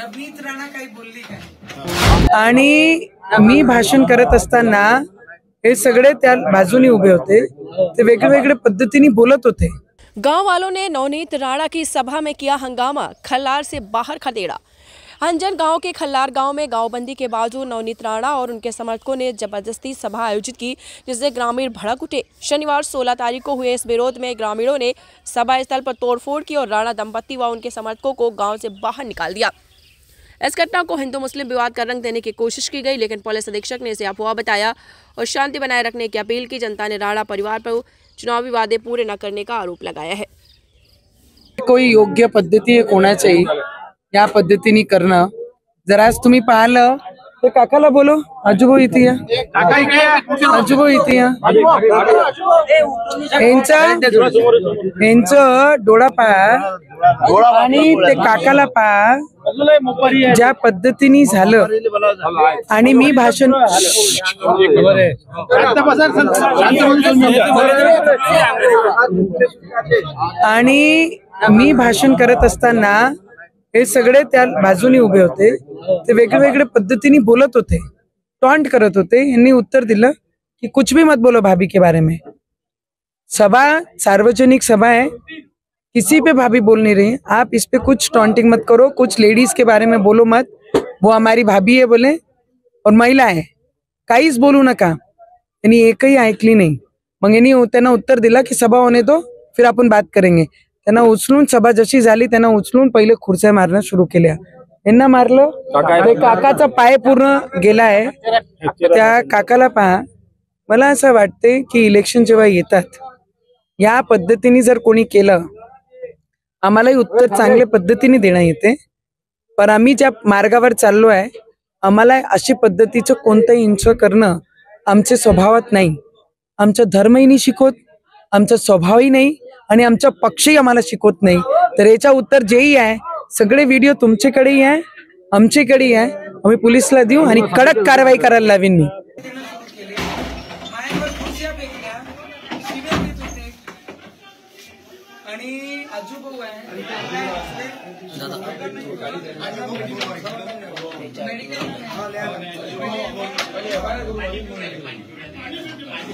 नवनीत राणा काही बोलली काय आणि मी भाषण करत असताना हे सगळे त्या बाजूने उभे होते, ते वेगवेगळ्या पद्धतीने बोलत होते। गांव वालों ने नवनीत राणा की सभा में किया हंगामा, खल्लार से बाहर खदेड़ा। हंजन गांव के खल्लार गांव में गांवबंदी के बावजूद नवनीत राणा और उनके समर्थकों ने जबरदस्ती सभा आयोजित की, जिससे ग्रामीण भड़क उठे। शनिवार 16 तारीख को हुए इस विरोध में ग्रामीणों ने सभा स्थल पर तोड़फोड़ की और राणा दंपत्ति व उनके समर्थकों को गांव से बाहर निकाल दिया। इस घटना को हिंदू मुस्लिम विवाद का रंग देने की कोशिश की गई, लेकिन पुलिस अधीक्षक ने इसे अफवाह बताया और शांति बनाए रखने की अपील की। जनता ने राणा परिवार पर चुनावी वादे पूरे न करने का आरोप लगाया है। कोई योग्य पद्धती आहे कोणाच्याही या पद्धतीने करणं। जरा आज तुम्ही पाहिलं ते काकाला बोलो, आजूभाऊ इथे या, आजूभाऊ इथे या, यांचं डोळा पहा आणि ते काकाला पहा ज्या पद्धतीने झालं। आणि मी भाषण करत असताना हे सगळे त्या बाजूने उभे होते, ते वेगवेगळ्या पद्धतीने बोलत होते, टॉन्ट करत होते। यांनी उत्तर दिलं कि कुछ भी मत बोलो भाभी के बारे में, सभा सार्वजनिक सभा है, किसी पे भाभी बोल नहीं रही, आप इस पे कुछ टॉन्टिंग मत करो, कुछ लेडीज के बारे में बोलो मत, वो हमारी भाभी है बोले और महिला है, काहीच बोलू नका। यांनी एकही ऐकली नाही। मग यांनी त्यांना उत्तर दिला की सभा होने दो, फिर आपण बात करेंगे। त्यांना उचलून सभा जशी झाली त्यांना उचलून पहिले खुर्च्या मारणं सुरू केल्या। यांना मारलं, काकाचा पाय पूर्ण गेला आहे, त्या काकाला पहा। मला असं वाटते की इलेक्शन जेव्हा येतात या पद्धतीने जर कोणी केलं, आम्हालाही उत्तर चांगल्या पद्धतीने देणं येते, पण आम्ही ज्या मार्गावर चाललो आहे आम्हाला अशी पद्धतीचं कोणतंही इंच करणं आमच्या स्वभावात नाही, आमचा धर्मही नाही शिकवत, आमचा स्वभावही नाही आणि आमचा पक्षही आम्हाला शिकवत नाही। तर याचा उत्तर जेही आहे, सगळे व्हिडिओ तुमच्याकडेही आहे, आमच्याकडेही आहे, आम्ही पोलिसला देऊ आणि कडक कारवाई करायला लावीन मी। आणि आजूभाऊ आहे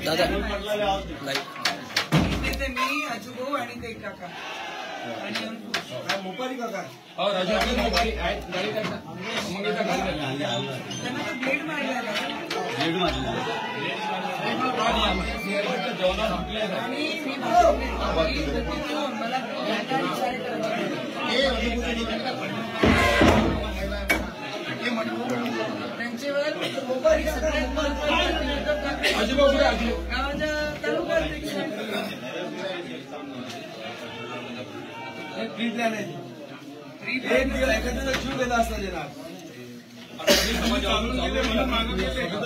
दादा मी आजूभाऊ आणि ते काका आणि मोपारी काका और अजून मोपारी गाडी काढा मग एका गाडी त्यांना ब्लेड मारला आणि मी मला त्यांच्यावर मोपारी आजूभाऊ गावाच्या तालुका फ्री प्लॅन आहे, फ्री प्लॅन एखाद्याचा जीव गेला असता देणार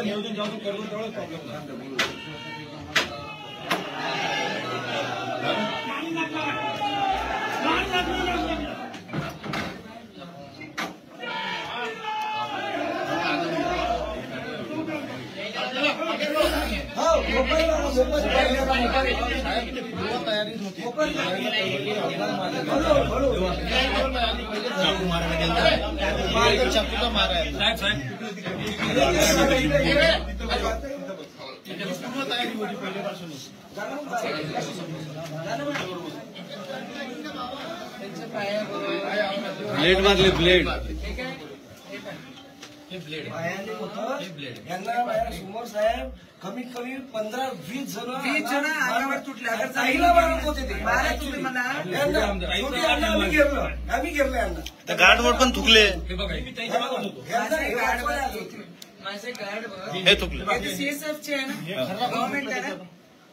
नियोजन जाऊन करून तेवढं प्रॉब्लेम ब्लेड मारले, ब्लेड समोर साहेब कमीत कमी 15-20 जण अंगावर तुटले, आईला मारत होते ते मारत होते मला। आम्ही घेरलं गार्डवर पण थुकले, माझे गार्डवर हे थुकले, सीएसएफचे आहे ना, गव्हर्नमेंट आहे ना,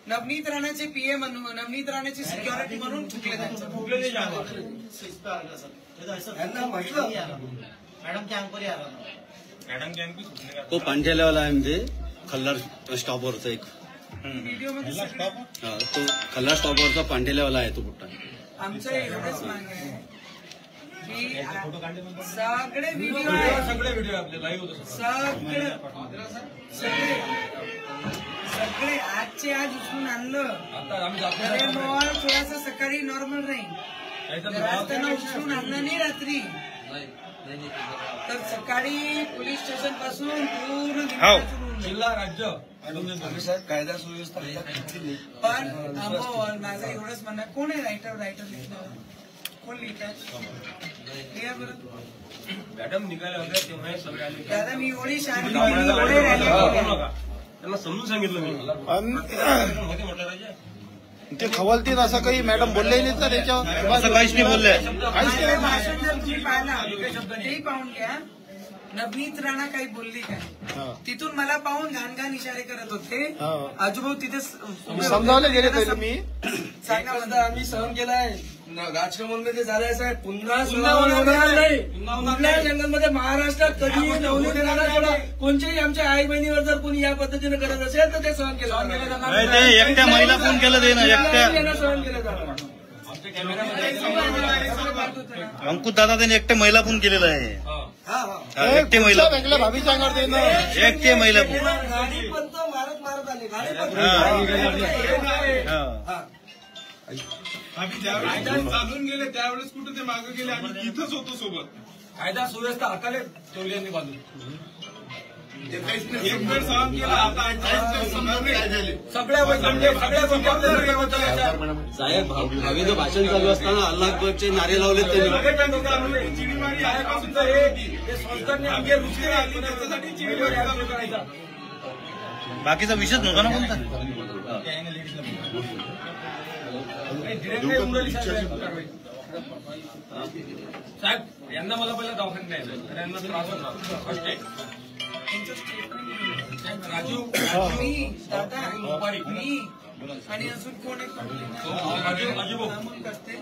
नवनीत राणाचे पीए म्हणून, नवनीत राणाची सिक्युरिटी म्हणून थुकले, त्यांचं थुकलेले म्हटलं मॅडम के अंकुरी आ मैडम तो पांढ्याला वाला आहे म्हणजे खल्लार स्टॉपवरचा एक तो खल्लार स्टॉपवरचा पांढ्याला आहे तो बुट्टा। आमचं एवढंच मागणं आहे की सगळे व्हिडिओ आपले लाईव्ह होते, सगळे आजचे आज उचलून आणलं। थोडासा सकाळी नॉर्मल राहील, त्यांना उचलून आणलं नाही रात्री, तर सकाळी पोलीस स्टेशन पासून पूर्ण जिल्हा राज्य कायदा सुव्यवस्था पण थांबव. माझं एवढंच म्हणणं आहे, कोण आहे रायटर लिहिलं, कोण लिहित आहे बरं. मॅडम निघाल्या होत्या तेव्हा सगळे आले. दादा मी एवढी शांत एवढे राहिले त्यांना समजून सांगितलं मी म्हटलं राजा ते खवलतील असं काही मॅडम बोलले नाहीत ना त्याच्यावर, असं काहीच नाही बोलले. काहीच नाही. भाषण जर तुम्ही पाहिला तेही पाहून घ्या. नवनीत राणा काही बोलली काय, तिथून मला पाहून घाण इशारे करत होते. आजूभाऊ तिथे समजावले गेले पहिले मी सांगा. आम्ही सहन केलाय राजकमलमध्ये झालंय साहेब. पुन्हा जंगलमध्ये महाराष्ट्रात कधी नवनीत राणा कोणत्याही आमच्या आई बहिणीवर जर कोणी या पद्धतीने करत असेल तर ते सहन केलं. ते एकट्या महिला फोन केलं ते ना, एकट्या सहन केलं जाणार. अंकुश दादा त्याने एकटे महिला फोन केलेला आहे. एकटे महिला भाभीच्या अंगावर ते ना, एकटे महिला फोन. गाडी पण तो मारत आले. चालून गेले त्यावेळेस कुठे ते मागे गेले, आम्ही इथंच होतो सोबत. कायदा सुव्यवस्था हाताले ठेवली बाजू. एक वेळ सहन केला, आता सगळ्या साहेब भावीचं भाषण चालू असताना अल्लाह अकबरचे नारे लावले त्यांनी. बाकीचा विषयच नव्हता ना कोणता. साहेब यांना मला पहिला दवाखान्यात न्यायचं, यांना त्रास होता फर्स्ट टाइम. राजू मी दादा मी आणि अजून कोण करते.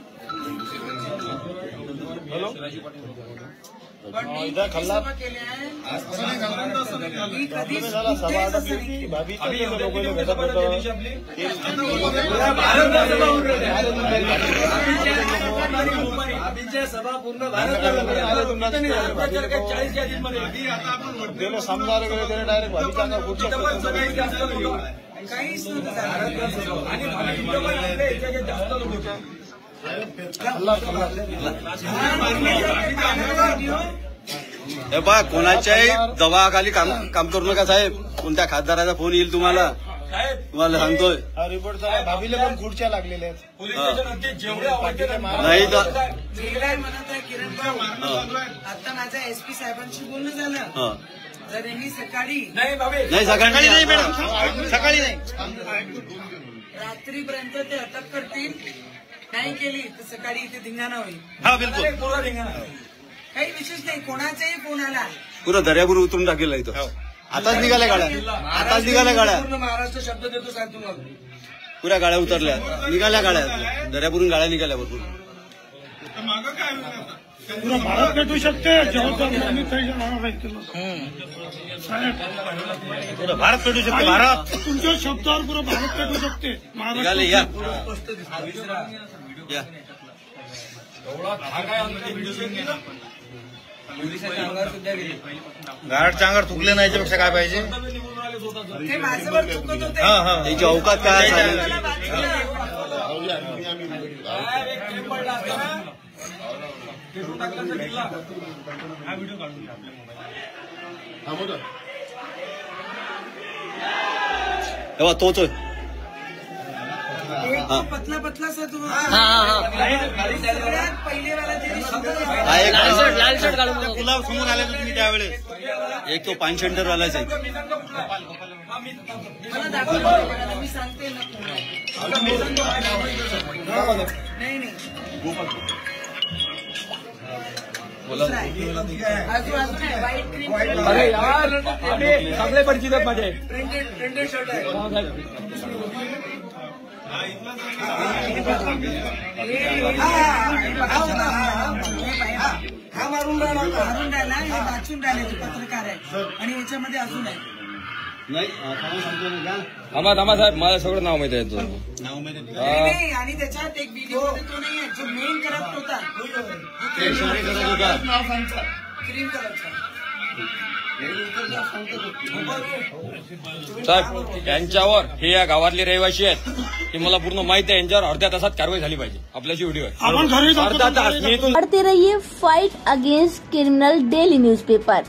पण मी किती सभा केल्या आहे, मी कधीच कुठेच असं नाही अभिच्या सभा पूर्ण भारत 40 यादीमध्ये समजायला गेले त्याने डायरेक्ट भाभीच्या अंगावर खूप काहीच हे पहा कोणाच्याही दबावाखाली काम करू नका साहेब. कोणत्या खासदाराचा फोन येईल तुम्हाला सांगतोय. रिपोर्ट भाभीला पण खुर्च्या लागलेल्या आहेत. नाही तर म्हणत आहे किरण भाऊ, आता माझ्या एसपी साहेबांशी बोलणं झालं. जर यांनी सकाळी नाही सकाळी नाही मॅडम, सकाळी नाही, रात्रीपर्यंत ते अटक करतील, नाही केली तर सकाळी इथे धिंगाणा होईल. हा बिलकुल काही विशेष नाही, कोणाचाही फोन आला पुरं दर्यापूर उतरून टाकेल इथं. आताच निघाल्या गाड्या, आताच निघाल्या गाड्या, महाराष्ट्र शब्द देतो साहेब तुम्हाला. पुऱ्या गाड्या उतरल्या, निघाल्या गाड्या, दर्यापूरून गाड्या निघाल्या भरपूर. मागं काय होईल आता? पूरा भारत पेटू शकते. पुरं भारत पेटू शकते. भारत तुमच्या शब्दावर पुरा भारत पेटू शकते. निघाले या या. गाडच्या अंगावर थुकले नाही, याच्यापेक्षा काय पाहिजे. ते माझ्यावर चुकत होते. त्याची अवकात काय चालेल. तेव्हा तोच पतला पतला सा तू लाल शर्ट काढून गुलाब समोर आले तुम्ही त्यावेळेस. एक तो पान सेंटर वालाच आहे. मी सांगते नाही व्हाईट क्रीम. अरे यार चांगले परिचित आहेत माझे. प्रिंटेड शर्ट आहे. हा मारून राहिला, हे वाचून राहिले, पत्रकार आहे आणि याच्यामध्ये अजून आहे. नाही थांबा साहेब, माझं सगळं नाव माहिती आहे. नाही, आणि त्याच्यात एक व्हिडिओ तो नाही आहे जो मेन करप्ट होता, क्रीम कलरचा. साहेब यांच्यावर हे या गावातले रहिवासी आहेत, हे मला पूर्ण माहिती आहे. यांच्यावर अर्ध्या तासात कारवाई झाली पाहिजे. आपल्याशी व्हिडिओ आहे. आपण घरी जातो. अर्धा तास मी इथून पढ़ते रहिए fight against criminal daily newspaper.